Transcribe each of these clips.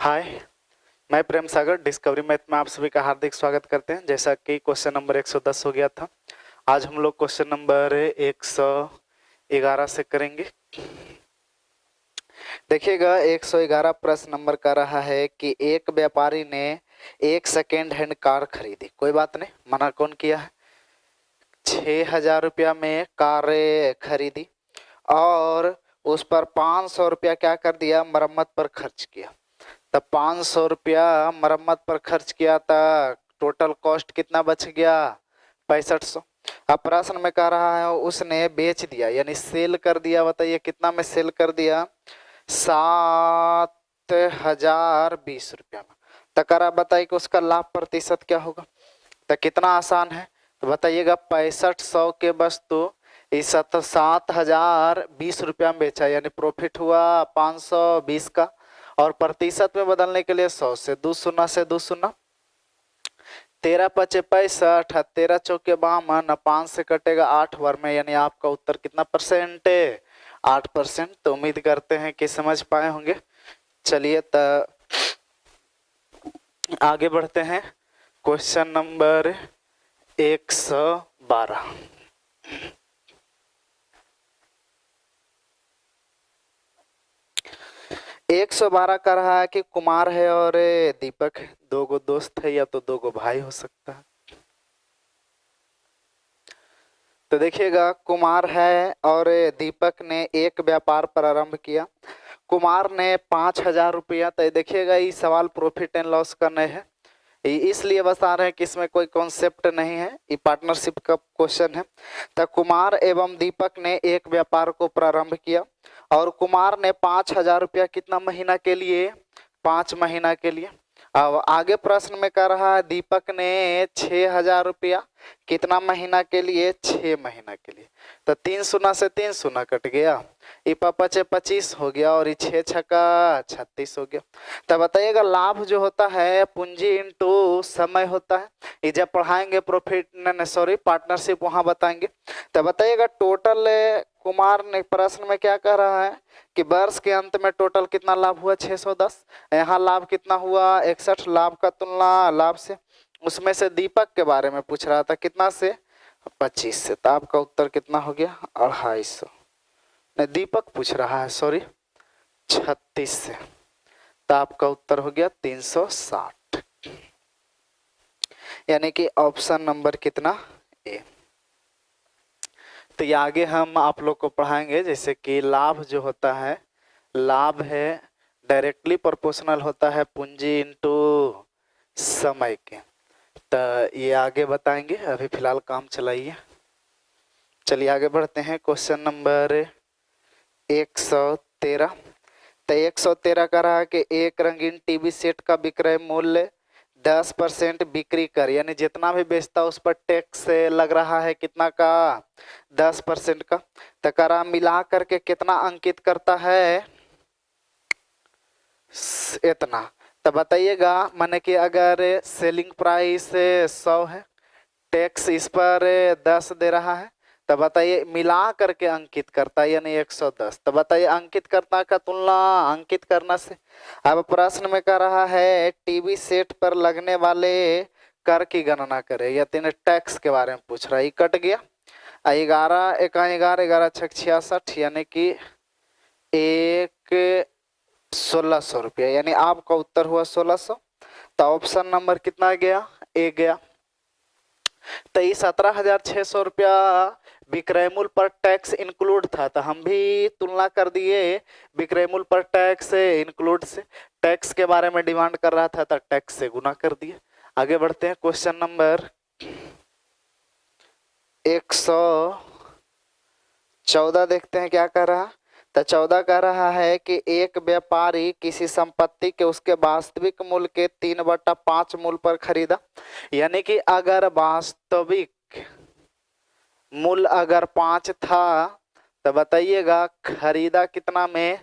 हाय, मैं Prem Sagar discovery math में आप सभी का हार्दिक स्वागत करते हैं। जैसा कि क्वेश्चन नंबर 110 हो गया था, आज हम लोग क्वेश्चन नंबर 111 से करेंगे। देखिएगा, 111 प्रश्न नंबर का रहा है कि एक व्यापारी ने एक सेकेंड हैंड कार खरीदी। कोई बात नहीं, मना कौन किया है। 6,000 रुपया में कार खरीदी और उस पर 500 रुपया क्या कर दिया, मरम्मत पर खर्च किया। तब 500 रुपया मरम्मत पर खर्च किया था, टोटल कॉस्ट कितना बच गया, 6500। अब प्रश्न में कह रहा है उसने बेच दिया यानी सेल कर दिया। बताइए कितना में सेल कर दिया, 7,020 रुपया में। तो करा बताइए कि उसका लाभ प्रतिशत क्या होगा। तो कितना आसान है, तो बताइएगा 6500 के वस्तु इस 7,020 रुपया में बेचा यानी प्रॉफिट हुआ 520 का। और प्रतिशत में बदलने के लिए 100 से 2 शून्य से 2 शून्य, 13 पचे 65, 13 चौके 52, 5 से कटेगा 8 वर्ग में, यानी आपका उत्तर कितना परसेंट है, 8%। तो उम्मीद करते हैं कि समझ पाए होंगे। चलिए तो आगे बढ़ते हैं। Question number 112। 112 का रहा है कि कुमार है और दीपक है, दो गो दोस्त है या तो दो गो भाई हो सकता है। तो देखिएगा, कुमार है और दीपक ने एक व्यापार प्रारंभ किया। कुमार ने 5,000 रुपया। तो देखिएगा, ये सवाल प्रॉफिट एंड लॉस का नहीं है, इसलिए बता रहे हैं कि इसमें कोई कॉन्सेप्ट नहीं है, ये पार्टनरशिप का क्वेश्चन है। तो कुमार एवं दीपक ने एक व्यापार को प्रारंभ किया और कुमार ने 5,000 रुपया कितना महीना के लिए, 5 महीना के लिए। अब आगे प्रश्न में कह रहा है दीपक ने 6,000 रुपया कितना महीना के लिए, 6 महीना के लिए। तो 3 शून्य से 3 शून्य कट गया, ये 25 हो गया और ये 6 छक्का 36 हो गया। तो बताइएगा, लाभ जो होता है पूंजी इंटू समय होता है। ये जब पढ़ाएंगे प्रॉफिट सॉरी पार्टनरशिप वहां बताएंगे। तो बताइएगा, टोटल कुमार ने प्रश्न में क्या कह रहा है कि वर्ष के अंत में टोटल कितना लाभ हुआ, 610। यहाँ लाभ कितना हुआ, 61। लाभ का तुलना लाभ से, उसमें से दीपक के बारे में पूछ रहा था, कितना से, 25 से। तो आपका उत्तर कितना हो गया, 250। नहीं, दीपक पूछ रहा है सॉरी, 36 से। तो आपका उत्तर हो गया 360, यानी कि ऑप्शन नंबर कितना, ए। तो ये आगे हम आप लोग को पढ़ाएंगे। जैसे कि लाभ जो होता है, लाभ है डायरेक्टली प्रोपोर्शनल होता है पूंजी इंटू समय के। तो ये आगे बताएंगे, अभी फिलहाल काम चलाइए। चलिए आगे बढ़ते हैं। Question number 113। तो 113 का रहा कि एक रंगीन टीवी सेट का विक्रय मूल्य 10% बिक्री कर, यानी जितना भी बेचता उस पर टैक्स लग रहा है कितना का, 10% का। तो करा मिला करके कितना अंकित करता है, इतना। तो बताइएगा, माने कि अगर सेलिंग प्राइस 100 है, टैक्स इस पर 10 दे रहा है, तो बताइए मिला करके अंकित करता है यानी 110। तो बताइए अंकित करना का तुलना अंकित करना से। अब प्रश्न में कह रहा है टीवी सेट पर लगने वाले कर की गणना करे, या तीन टैक्स के बारे में पूछ रहा है। कट गया 11 एका 11, 11 छक 66, यानी कि 1600 रुपया, यानी आपका उत्तर हुआ 1600। तो ऑप्शन नंबर कितना गया, ए गया। तो ये 17,600 रुपया विक्रय मूल्य पर टैक्स इंक्लूड था, तो हम भी तुलना कर दिए विक्रय मूल्य पर टैक्स इंक्लूड से। टैक्स के बारे में डिमांड कर रहा था तो टैक्स से गुना कर दिए। आगे बढ़ते हैं। क्वेश्चन नंबर 114 देखते हैं क्या कर रहा। तो 14 कह रहा है कि एक व्यापारी किसी संपत्ति के उसके वास्तविक मूल्य के 3/5 मूल्य पर खरीदा, यानी कि अगर वास्तविक मूल्य अगर 5 था तो बताइएगा खरीदा कितना में,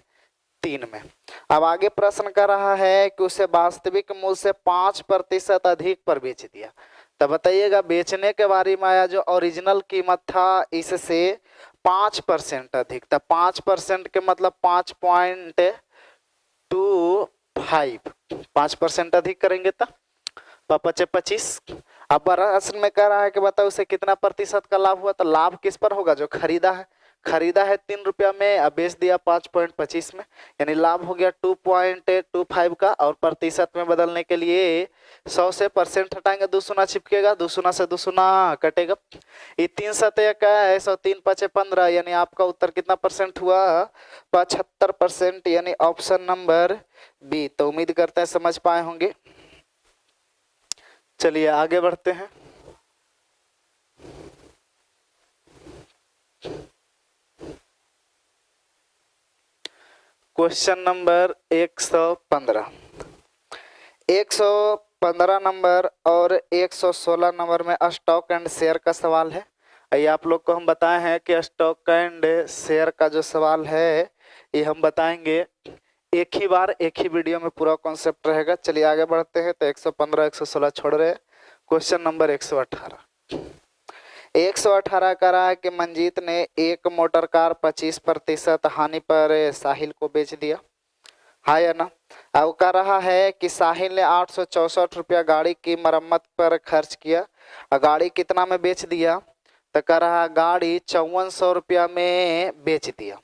3 में। अब आगे प्रश्न कर रहा है कि उसे वास्तविक मूल्य से 5% अधिक पर बेच दिया। तो बताइएगा बेचने के बारे में आया, जो ओरिजिनल कीमत था इससे 5% अधिक। तो 5% के मतलब 5.25 5% अधिक करेंगे तो 25। अब प्रश्न में कह रहा है कि बताओ उसे कितना प्रतिशत का लाभ हुआ, तो लाभ किस पर होगा, जो खरीदा है 3 रुपया में, अब बेच दिया 5.25 में, यानी लाभ हो गया 2.25 का। और प्रतिशत में बदलने के लिए 100 से परसेंट हटाएंगे, 2 शून्य चिपकेगा, 2 शून्य से 2 शून्य कटेगा। ये 3 सतह का है 103 5 15, यानी आपका उत्तर कितना परसेंट हुआ, 75%, यानी ऑप्शन नंबर बी। तो उम्मीद करते हैं समझ पाए होंगे। चलिए आगे बढ़ते हैं। क्वेश्चन नंबर 115 नंबर और 116 नंबर में स्टॉक एंड शेयर का सवाल है। ये आप लोग को हम बताए हैं कि स्टॉक एंड शेयर का जो सवाल है ये हम बताएंगे एक ही बार, एक ही वीडियो में पूरा कॉन्सेप्ट रहेगा। चलिए आगे बढ़ते हैं। तो 115 116 छोड़ रहे हैं। क्वेश्चन नंबर 118 कह रहा है कि मंजीत ने एक मोटर कार 25% हानि पर साहिल को बेच दिया, हाँ या ना। अब कह रहा है कि साहिल ने 864 रुपया गाड़ी की मरम्मत पर खर्च किया, गाड़ी कितना में बेच दिया, तो कह रहा है गाड़ी 5400 रुपया में बेच दिया,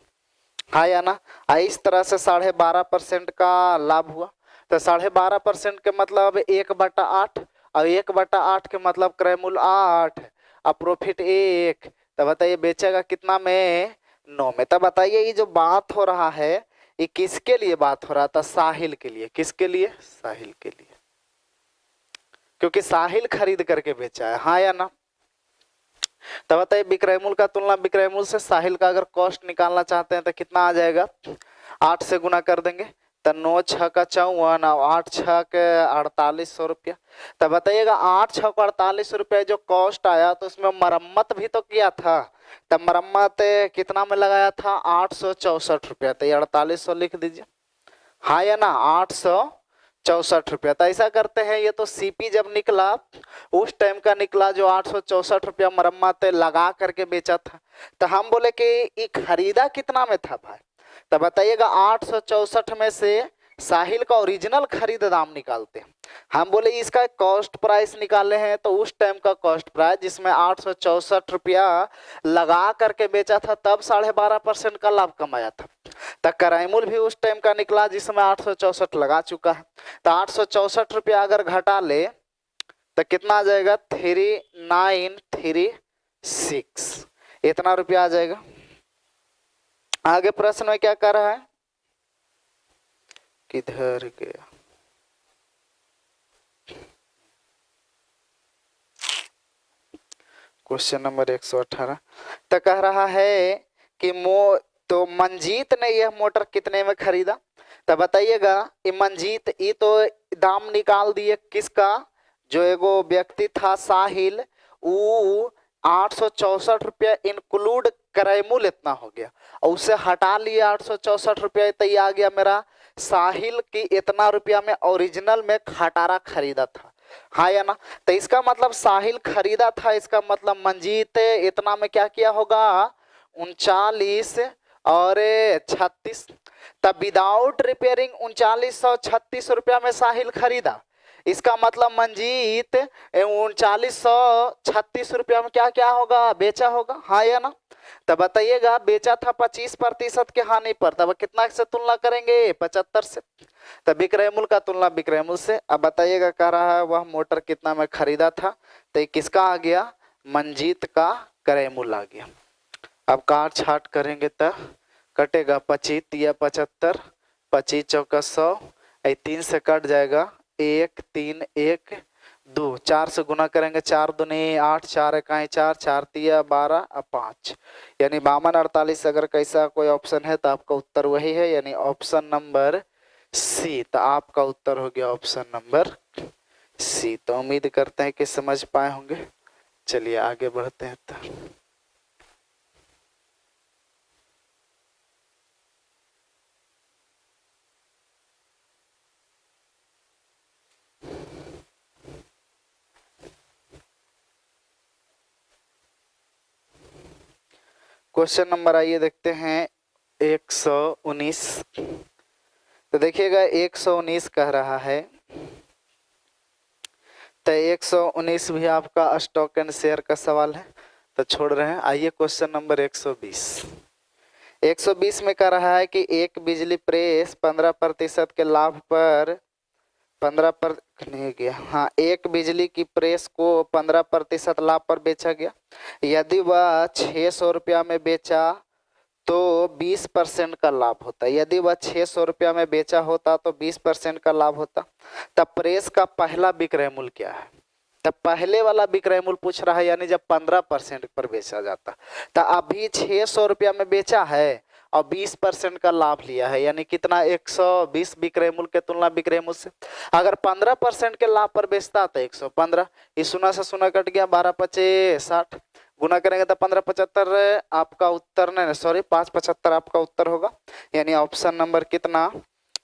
हाँ या ना। इस तरह से 12.5% का लाभ हुआ। तो 12.5% के मतलब 1/8, और 1/8 के मतलब क्रय मूल्य 8 और प्रॉफिट 1। तो बताइए बेचेगा कितना में, 9 में। तो बताइए ये जो बात हो रहा है ये किसके लिए बात हो रहा था, साहिल के लिए। किसके लिए, साहिल के लिए, क्योंकि साहिल खरीद करके बेचा है, हाँ या ना। तो बताइए विक्रय मूल्य का तुलना विक्रय मूल्य से साहिल का अगर कॉस्ट निकालना चाहते हैं तो कितना आ जाएगा, 8 से गुना कर देंगे। तो 9 6 का 54 और 8 6 के 4800 रुपया। तो बताइएगा 8 6 को 4800 रुपया जो कॉस्ट आया, तो उसमें मरम्मत भी तो किया था। तब मरम्मत कितना में लगाया था, 864 रुपया। तो ये 4800 लिख दीजिए, हाँ या ना, 864 रुपया। तो ऐसा करते हैं, ये तो सीपी जब निकला उस टाइम का निकला जो 864 रुपया मरम्मत लगा करके बेचा था। तो हम बोले कि ये खरीदा कितना में था भाई। तो बताइएगा 864 में से साहिल का ओरिजिनल खरीद दाम निकालते हैं। हम बोले इसका कॉस्ट प्राइस निकाले हैं, तो उस टाइम का कॉस्ट प्राइस जिसमें 864 रुपया लगा करके बेचा था, तब 12.5% का लाभ कमाया था। तो क्रय मूल्य भी उस टाइम का निकला जिसमें 864 लगा चुका है। तो 864 रुपया अगर घटा ले तो कितना आ जाएगा, 3936, इतना रुपया आ जाएगा। आगे प्रश्न में क्या कर रहा है, किधर गया, क्वेश्चन नंबर 118। तो कह रहा है कि तो मंजीत ने यह मोटर कितने में खरीदा। तो बताइएगा ये मंजीत, ये तो दाम निकाल दिए किसका, जो एगो व्यक्ति था साहिल, वो 864 रुपया इंक्लूड क्रय मूल्य इतना हो गया, और उसे हटा लिया 864 रुपया। तो ये आ गया मेरा साहिल की इतना रुपया में ओरिजिनल में खटारा खरीदा था, हाँ या ना। तो इसका मतलब साहिल खरीदा था, इसका मतलब मंजीत इतना में क्या किया होगा, 39 और 36। तब विदाउट रिपेयरिंग 3936 रुपया में साहिल खरीदा, इसका मतलब मंजीत 3936 रुपया में क्या क्या होगा, बेचा होगा, हाँ या ना। तब बताइएगा बेचा था 25% के हानि पर, तब कितना से तुलना करेंगे, 75 से। तब विक्रय मूल्य का तुलना विक्रय मूल्य से। अब बताइएगा कह रहा है वह मोटर कितना में खरीदा था, तो किसका आ गया, मंजीत का क्रय मूल्य आ गया। अब काट छाट करेंगे तो कटेगा 25 या 75, 25 चौका 100, 3 से कट जाएगा 1 3 1 2, 4 से गुना करेंगे 4 दूनी 8, 4 इकाई 4, 4 तिया 12 और 5, यानी 52 48। अगर कैसा कोई ऑप्शन है तो आपका उत्तर वही है, यानी ऑप्शन नंबर सी। तो आपका उत्तर हो गया ऑप्शन नंबर सी। तो उम्मीद करते हैं कि समझ पाए होंगे। चलिए आगे बढ़ते हैं। तो क्वेश्चन नंबर आइए देखते हैं 119। तो देखिएगा 119 कह रहा है, तो 119 भी आपका स्टॉक एंड शेयर का सवाल है, तो छोड़ रहे हैं। आइए क्वेश्चन नंबर 120। 120 में कह रहा है कि एक बिजली प्रेस 15% के लाभ पर 15 पर नहीं गया, हाँ, एक बिजली की प्रेस को 15% लाभ पर बेचा गया। यदि वह 600 रुपया में बेचा तो 20% का लाभ होता। यदि वह 600 रुपया में बेचा होता तो 20% का लाभ होता। तब प्रेस का पहला विक्रय मूल्य क्या है? तब पहले वाला विक्रय मूल्य पूछ रहा है, यानी जब 15% पर बेचा जाता। तो अभी 600 रुपया में बेचा है और 20% का लाभ लिया है, यानी कितना? 120 विक्रय मूल्य के तुलना विक्रय मूल्य से। अगर 15% के लाभ पर बेचता तो 115, इस 0 से 0 कट गया, 12 पचे 60, गुना करेंगे तो 15 75 आपका उत्तर, नहीं सॉरी 5 75 आपका उत्तर होगा, यानी ऑप्शन नंबर कितना?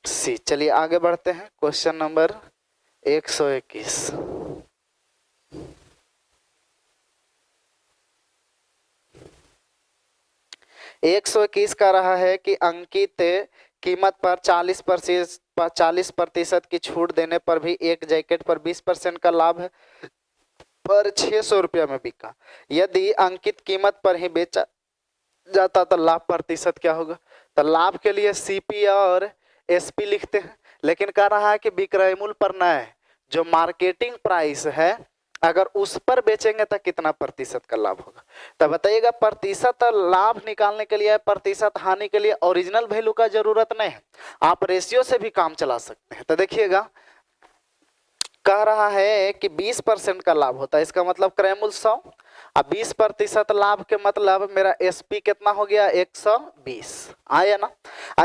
सी। चलिए आगे बढ़ते हैं, क्वेश्चन नंबर 121। 121 का रहा है कि अंकित कीमत पर 40% की छूट देने पर भी एक जैकेट पर 20% का लाभ है पर 600 रुपया में बिका। यदि अंकित कीमत पर ही बेचा जाता तो लाभ प्रतिशत क्या होगा? तो लाभ के लिए सीपी और एसपी लिखते हैं, लेकिन कह रहा है कि विक्रय मूल्य पर न है, जो मार्केटिंग प्राइस है अगर उस पर बेचेंगे तो कितना प्रतिशत का लाभ होगा? तो बताइएगा, प्रतिशत लाभ निकालने के लिए, प्रतिशत हानि के लिए ओरिजिनल वैल्यू का जरूरत नहीं है, आप रेशियो से भी काम चला सकते हैं। तो देखिएगा, कह रहा है कि 20% का लाभ होता है, इसका मतलब क्रय मूल्य 100, अब 20% लाभ के मतलब मेरा एसपी कितना हो गया? 120 आया ना।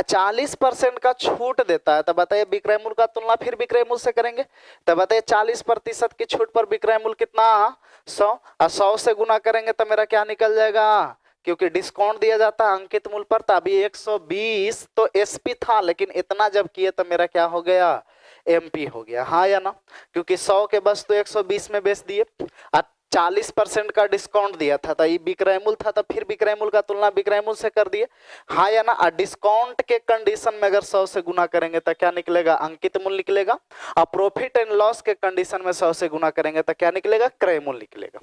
40% का छूट देता है, तो बताइए विक्रय मूल्य का तुलना फिर विक्रय मूल्य से करेंगे, तो बताइए 40% की छूट पर विक्रय मूल्य कितना? 100, और 100 से गुना करेंगे तो मेरा क्या निकल जाएगा? क्योंकि डिस्काउंट दिया जाता है अंकित मूल्य पर, तभी 120 तो एसपी था, लेकिन इतना जब किए तो मेरा क्या हो गया? एमपी हो गया, हाँ या ना। क्योंकि 100 के बस तो 120 में बेच दिए, 40% का डिस्काउंट दिया था, तो ये विक्रय मूल्य था, तो फिर विक्रय मूल्य का तुलना विक्रय मूल्य से कर दिए, हाँ या ना। डिस्काउंट के कंडीशन में अगर 100 से गुना करेंगे तो क्या निकलेगा? अंकित मूल्य निकलेगा, और प्रॉफिट एंड लॉस के कंडीशन में 100 से गुना करेंगे तो क्या निकलेगा? क्रय मूल्य निकलेगा।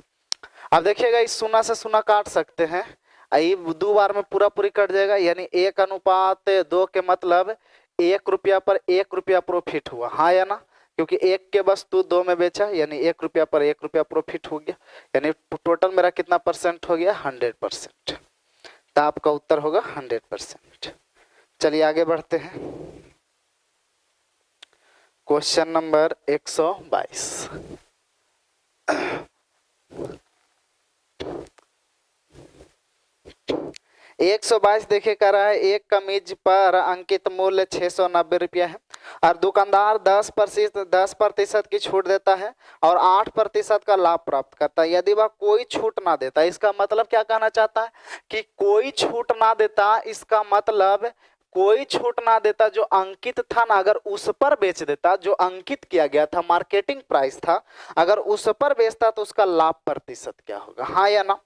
अब देखिएगा, इस 0 से 0 काट सकते हैं, ये 2 बार में पूरा पूरी कट जाएगा, यानी 1:2 के मतलब 1 रुपया पर 1 रुपया प्रॉफिट हुआ, हाँ या ना। क्योंकि 1 के वस्तु 2 में बेचा, यानी 1 रुपया पर 1 रुपया प्रॉफिट हो गया, यानी टोटल मेरा कितना परसेंट हो गया? 100%। तो आपका उत्तर होगा 100%। चलिए आगे बढ़ते हैं, क्वेश्चन नंबर 122। 122 देखिए कह रहा है, एक कमीज पर अंकित मूल्य 690 रुपया है और दुकानदार 10% की छूट देता है और 8% का लाभ प्राप्त करता है। यदि वह कोई छूट ना देता, इसका मतलब क्या कहना चाहता है? कि कोई छूट ना देता, इसका मतलब कोई छूट ना देता, जो अंकित था ना, अगर उस पर बेच देता, जो अंकित किया गया था, मार्केटिंग प्राइस था, अगर उस पर बेचता तो उसका लाभ प्रतिशत क्या होगा, हाँ या ना।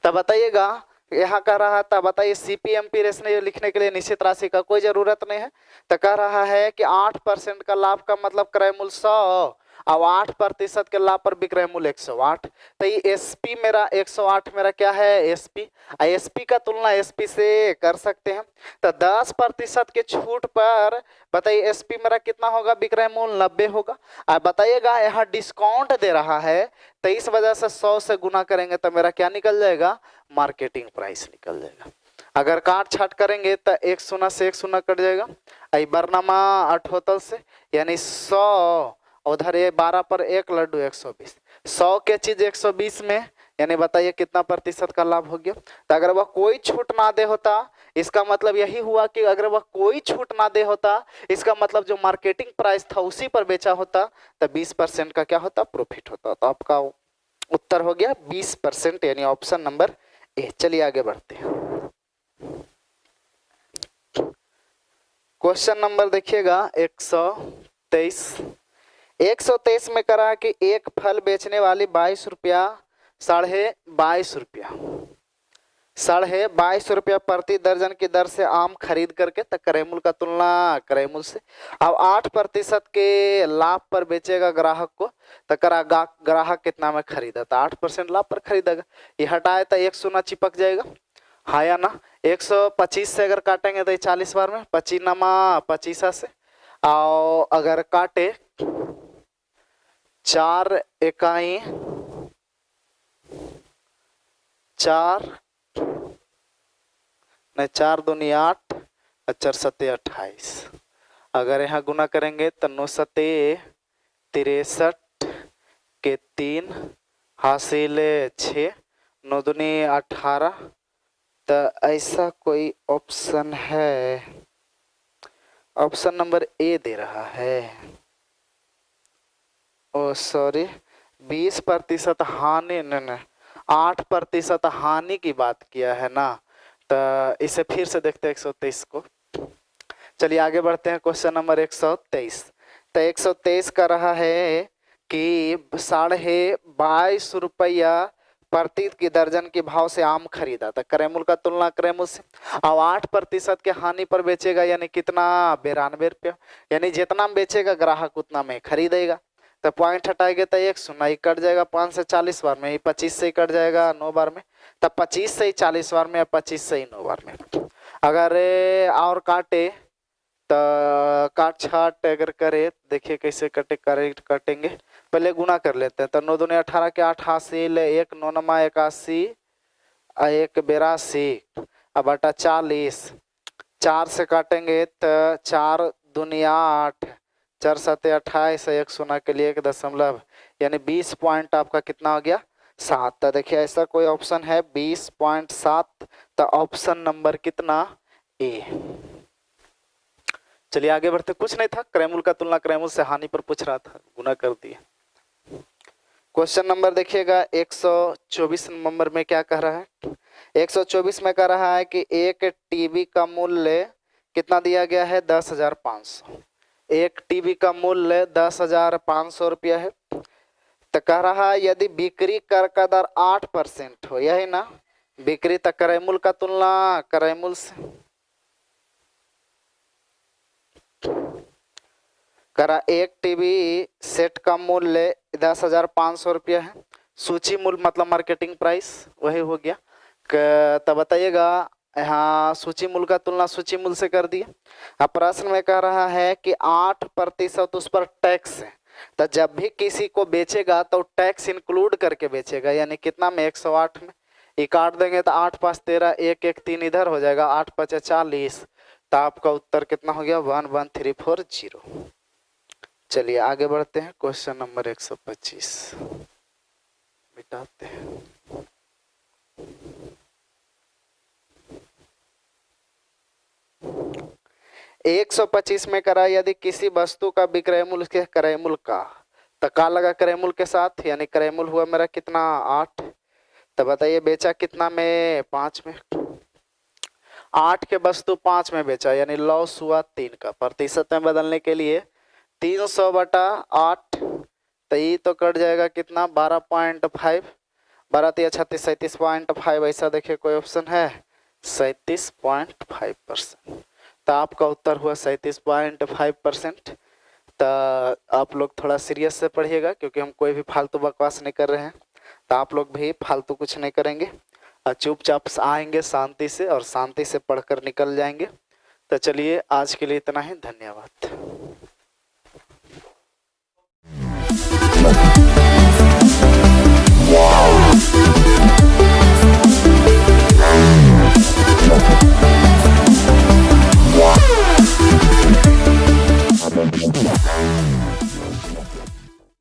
तब बताइएगा, यहाँ कह रहा था, बताइए सीपीएमपी रेशो लिखने के लिए निश्चित राशि का कोई जरूरत नहीं है, तो कह रहा है कि 8% का लाभ का मतलब क्रय मूल्य 100 और 8% के लाभ पर विक्रय मूल्य 108, तो ये एसपी मेरा 108 मेरा क्या है? एसपी। एसपी का तुलना एसपी से कर सकते हैं, तो 10% के छूट पर बताइए एसपी मेरा कितना होगा? विक्रय मूल्य 90 होगा। अब बताइएगा, यहाँ डिस्काउंट दे रहा है, तो इस वजह से 100 से गुना करेंगे तो मेरा क्या निकल जाएगा? मार्केटिंग प्राइस निकल जाएगा। अगर काट छाट करेंगे तो 1 0 से 1 0 कट जाएगा, बरनामा 78 से, यानी 100, उधर ये 12 पर 1 लड्डू 120, 100 के चीज 120 में, यानी बताइए कितना प्रतिशत का लाभ हो गया? तो अगर वह कोई छूट ना दे होता, इसका मतलब यही हुआ कि अगर वह कोई छूट ना दे होता, इसका मतलब जो मार्केटिंग प्राइस था उसी पर बेचा होता, तो 20% का क्या होता? प्रॉफिट होता। तो आपका उत्तर हो गया 20%, यानी ऑप्शन नंबर ए। चलिए आगे बढ़ते हैं, क्वेश्चन नंबर देखिएगा 123। 123 में करा कि एक फल बेचने वाली 22 रुपया, 22.5 रुपया, साढ़े 22 रुपया प्रति दर्जन की दर से आम खरीद करके, तो क्रय मूल्य का तुलना क्रय मूल्य से। अब 8% के लाभ पर बेचेगा ग्राहक को, तो ग्राहक कितना में खरीदा, तो 8% लाभ पर खरीदेगा। ये हटाए तो 1 शून्य चिपक जाएगा, हाँ या ना। 125 से अगर काटेंगे तो ये 40 बार में 25 नमा 25 से, और अगर काटे 4 इकाई 4 नहीं 4 दूनी 8 और 4 सत्ते 28। अगर यहाँ गुना करेंगे तो 9 सत्ते 63 के 3 हासिल 6, 9 दूनी 18। तो ऐसा कोई ऑप्शन है, ऑप्शन नंबर ए दे रहा है। ओ सॉरी, 20% हानि, नहीं 8% हानि की बात किया है ना। तो इसे फिर से देखते हैं 123 को। चलिए आगे बढ़ते हैं, क्वेश्चन नंबर 123। तो 123 का रहा है कि 22.5 रुपया प्रति की दर्जन के भाव से आम खरीदा, तो क्रय मूल्य का तुलना क्रय मूल्य से। अब 8% के हानि पर बेचेगा, यानी कितना 92 रुपया, यानी जितना में बेचेगा ग्राहक उतना में खरीदेगा। तो पॉइंट हटाएंगे तो 1 शून्य ही कट जाएगा, 5 से 40 बार में, 25 से ही कट जाएगा 9 बार में, तब 25 से ही 40 बार में या 25 से ही 9 बार में। अगर और काटे तो काट छाट अगर करे, देखिए कैसे कटेंगे। पहले गुना कर लेते हैं, तो 9 दूनी 18 के 8 हासिल 1, 9 नमा 81, 1 82, अब बटा 40। 4 से काटेंगे तो 4 दूनी 8, 4 सत्ते 28, 1 शून्य के लिए 1 दशमलव, यानी 20 पॉइंट आपका कितना हो गया 7। तो देखिए ऐसा कोई ऑप्शन है 20.7, तो ऑप्शन नंबर कितना ए। चलिए आगे बढ़ते, कुछ नहीं था, क्रय मूल्य का तुलना क्रय मूल्य से हानि पर पूछ रहा था, गुना कर दिए। क्वेश्चन नंबर देखिएगा 124 नंबर में क्या कह रहा है। 124 में कह रहा है कि एक टीवी का मूल्य कितना दिया गया है 10,500। एक टीवी का मूल्य 10,500 रुपया है। तो कह रहा है यदि बिक्री कर का दर 8% हो, यही ना बिक्री, तो क्रय मूल्य का तुलना क्रय मूल्य से। करा एक टीवी सेट का मूल्य 10,500 रुपया है, सूची मूल्य मतलब मार्केटिंग प्राइस वही हो गया। तब बताइएगा, यहाँ सूची मूल्य का तुलना सूची मूल्य से कर दिए। अब प्रश्न में कह रहा है कि 8% उस पर टैक्स है, तो जब भी किसी को बेचेगा तो टैक्स इंक्लूड करके बेचेगा, यानी कितना में 108 में ये काट देंगे तो 8 5 13, 1 1 3 इधर हो जाएगा, 8 5 40। तो आपका उत्तर कितना हो गया 11340। चलिए आगे बढ़ते हैं, क्वेश्चन नंबर 125 मिटाते हैं। एक 125 में करा यदि किसी वस्तु का विक्रय मूल्य के क्रय मूल्य का, तो का लगा क्रय मूल्य के साथ, यानी क्रय मूल्य हुआ मेरा कितना 8। तो बताइए बेचा कितना में 5 में, 8 के वस्तु 5 में बेचा, यानी लॉस हुआ 3 का। प्रतिशत में बदलने के लिए 300/8, तो ये तो कट जाएगा कितना 12.5, 12 36 37.5। ऐसा देखिए कोई ऑप्शन है 37.5%। तो आपका उत्तर हुआ 37.5%। तो आप लोग थोड़ा सीरियस से पढ़िएगा, क्योंकि हम कोई भी फालतू बकवास नहीं कर रहे हैं। तो आप लोग भी फालतू कुछ नहीं करेंगे और चुपचाप आएंगे शांति से, और शांति से पढ़कर निकल जाएंगे। तो चलिए आज के लिए इतना ही, धन्यवाद।